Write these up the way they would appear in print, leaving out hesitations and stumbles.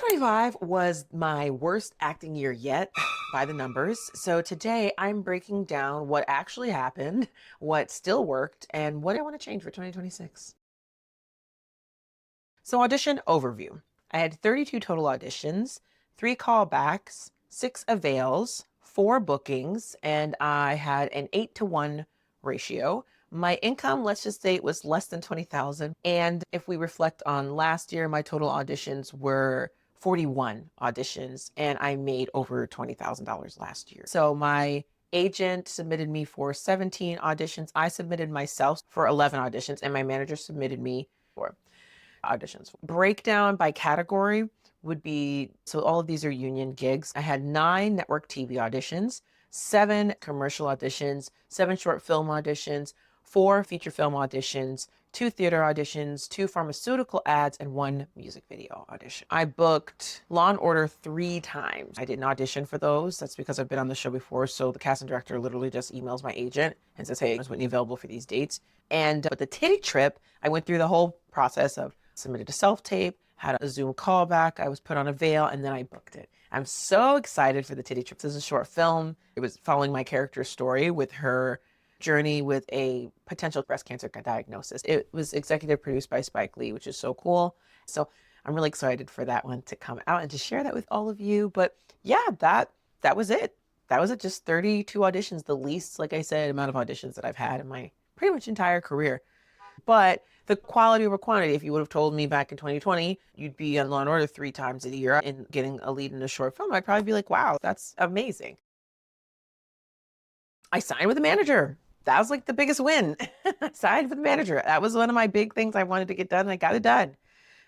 2025 was my worst acting year yet by the numbers. So today I'm breaking down what actually happened, what still worked, and what I want to change for 2026. So, audition overview. I had 32 total auditions, 3 callbacks, 6 avails, 4 bookings, and I had an 8-to-1 ratio. My income, let's just say it was less than 20,000. And if we reflect on last year, my total auditions were 41 auditions, and I made over $20,000 last year. So my agent submitted me for 17 auditions. I submitted myself for 11 auditions, and my manager submitted me for auditions. Breakdown by category would be, so all of these are union gigs. I had 9 network TV auditions, 7 commercial auditions, 7 short film auditions, 4 feature film auditions, 2 theater auditions, 2 pharmaceutical ads, and 1 music video audition. I booked Law and Order 3 times. I didn't audition for those. That's because I've been on the show before. So the casting director literally just emails my agent and says, hey, is Whitney available for these dates? And with the titty trip, I went through the whole process of submitted a self-tape, had a Zoom callback, I was put on a veil, and then I booked it. I'm so excited for the titty trip. This is a short film. It was following my character's story with her journey with a potential breast cancer diagnosis. It was executive produced by Spike Lee, which is so cool. So I'm really excited for that one to come out and to share that with all of you. But yeah, that was it. That was it. Just 32 auditions, the least, like I said, amount of auditions that I've had in my pretty much entire career. But the quality over quantity, if you would have told me back in 2020, you'd be on Law and Order 3 times a year and getting a lead in a short film, I'd probably be like, wow, that's amazing. I signed with a manager. That was like the biggest win. I signed with a manager. That was one of my big things I wanted to get done, and I got it done.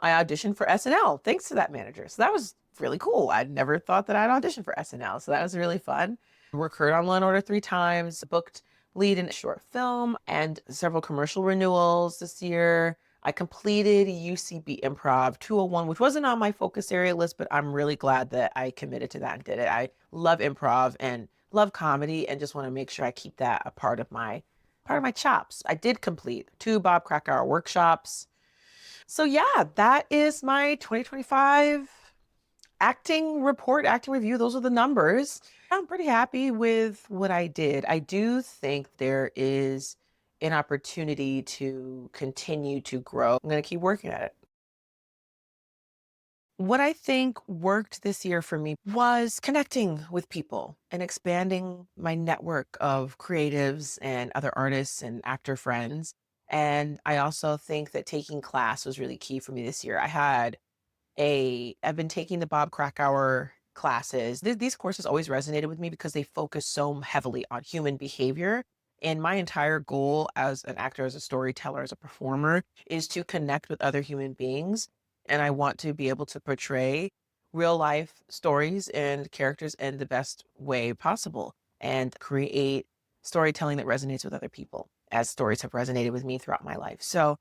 I auditioned for SNL thanks to that manager. So that was really cool. I'd never thought that I'd audition for SNL. So that was really fun. Worked heard on Law and Order 3 times, booked lead in a short film and several commercial renewals this year. I completed UCB Improv 201, which wasn't on my focus area list, but I'm really glad that I committed to that and did it. I love improv and love comedy and just want to make sure I keep that a part of my chops. I did complete 2 Bob Krakauer workshops. So yeah, that is my 2025 acting report, acting review. Those are the numbers. I'm pretty happy with what I did. I do think there is an opportunity to continue to grow. I'm going to keep working at it. What I think worked this year for me was connecting with people and expanding my network of creatives and other artists and actor friends. And I also think that taking class was really key for me this year. I've been taking the Bob Krakauer classes. These courses always resonated with me because they focus so heavily on human behavior. And my entire goal as an actor, as a storyteller, as a performer is to connect with other human beings. And I want to be able to portray real life stories and characters in the best way possible and create storytelling that resonates with other people, as stories have resonated with me throughout my life. So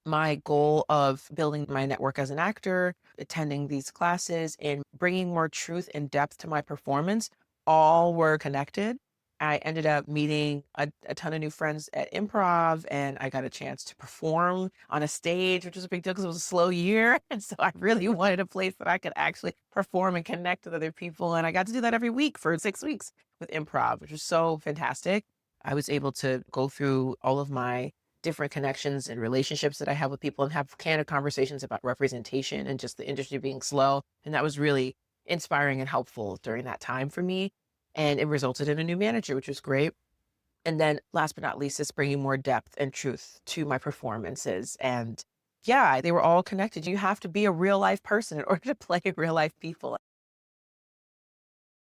my goal of building my network as an actor, attending these classes, and bringing more truth and depth to my performance all were connected. I ended up meeting a ton of new friends at improv, and I got a chance to perform on a stage, which was a big deal because it was a slow year. And so I really wanted a place that I could actually perform and connect with other people. And I got to do that every week for 6 weeks with improv, which was so fantastic. I was able to go through all of my different connections and relationships that I have with people and have candid conversations about representation and just the industry being slow. And that was really inspiring and helpful during that time for me. And it resulted in a new manager, which was great. And then last but not least, it's bringing more depth and truth to my performances. And yeah, they were all connected. You have to be a real life person in order to play real life people.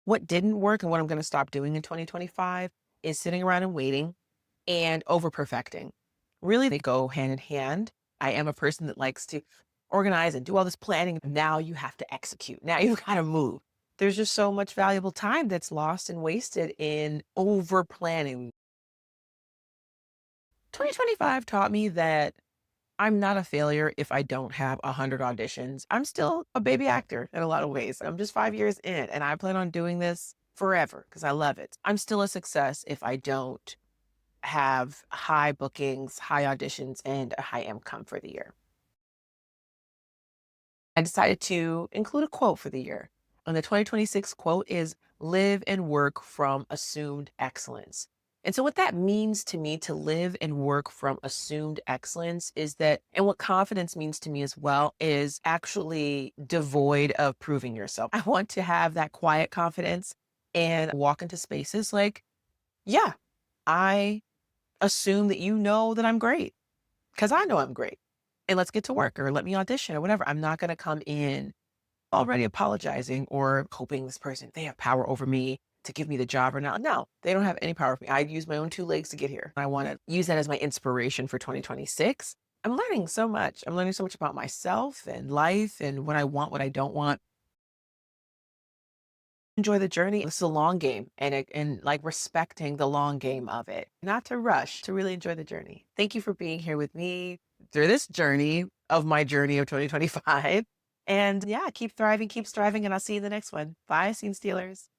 What didn't work and what I'm going to stop doing in 2025 is sitting around and waiting and over perfecting. Really, they go hand in hand. I am a person that likes to organize and do all this planning. Now you have to execute. Now you've got to move. There's just so much valuable time that's lost and wasted in over planning. 2025 taught me that I'm not a failure if I don't have 100 auditions. I'm still a baby actor in a lot of ways. I'm just 5 years in, and I plan on doing this forever because I love it. I'm still a success if I don't have high bookings, high auditions, and a high income for the year. I decided to include a quote for the year. And the 2026 quote is live and work from assumed excellence. And so, what that means to me to live and work from assumed excellence is that, and what confidence means to me as well, is actually devoid of proving yourself. I want to have that quiet confidence and walk into spaces like, yeah, I assume that you know that I'm great because I know I'm great. And let's get to work or let me audition or whatever. I'm not going to come in already apologizing or hoping this person, they have power over me to give me the job or not. No, they don't have any power over me. I use my own two legs to get here. I want to use that as my inspiration for 2026. I'm learning so much. I'm learning so much about myself and life and what I want, what I don't want. Enjoy the journey. This is a long game and like respecting the long game of it, not to rush, to really enjoy the journey. Thank you for being here with me through this journey of my journey of 2025. And yeah, keep thriving, keep striving, and I'll see you in the next one. Bye, Scene Stealers.